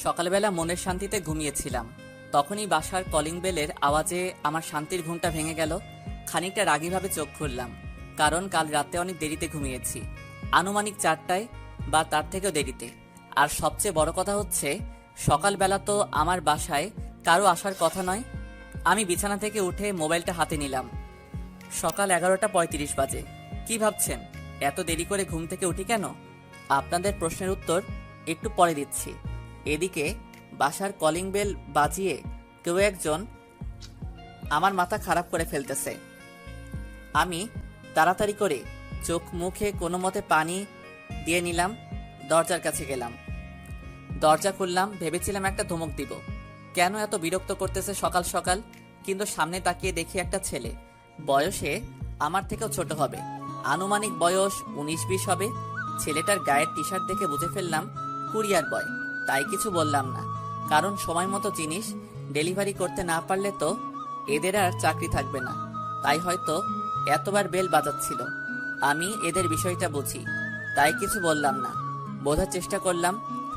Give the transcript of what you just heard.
সকালবেলা মনের শান্তিতে ঘুমিয়েছিলাম। তখনই বাসার কলিং বেলের আওয়াজে আমার শান্তির ঘুমটা ভেঙে গেল। খানিকটা রাগীভাবে চোখ খুললাম, কারণ কাল রাতে অনেক দেরিতে ঘুমিয়েছি, আনুমানিক 4টায় বা তার থেকেও দেরিতে। আর সবচেয়ে বড় কথা হচ্ছে, সকালবেলা তো আমার বাসায় কারো আসার কথা নয়। আমি বিছানা থেকে উঠে মোবাইলটা হাতে নিলাম। সকাল 11টা 35 বাজে। কি ভাবছেন এত দেরি করে ঘুম থেকে উঠি কেন? আপনাদের প্রশ্নের উত্তর একটু পরে দিচ্ছি। এদিকে বাসার কলিং বেল বাজিয়ে কেউ একজন আমার মাথা খারাপ করে ফেলতেছে। আমি তাড়াতাড়ি করে চোখ মুখে কোনো মতে পানি দিয়ে নিলাম, দরজার কাছে গেলাম, দরজা খুললাম। ভেবেছিলাম একটা ধমক দিব, কেন এত বিরক্ত করতেছে সকাল সকাল। কিন্তু সামনে তাকিয়ে দেখি একটা ছেলে, বয়সে আমার থেকেও ছোট হবে, আনুমানিক বয়স 19-20 হবে। ছেলেটার গায়ের টি শার্ট দেখে বুঝে ফেললাম কুরিয়ার বয়। তাই কিছু বললাম না, কারণ সময় মতো জিনিস ডেলিভারি করতে না পারলে তো এদের আর চাকরি থাকবে না। তাই হয়তো এতবার বেল বাজাচ্ছিল। আমি এদের বিষয়টা বুঝি, তাই কিছু বললাম না। বোঝার চেষ্টা করলাম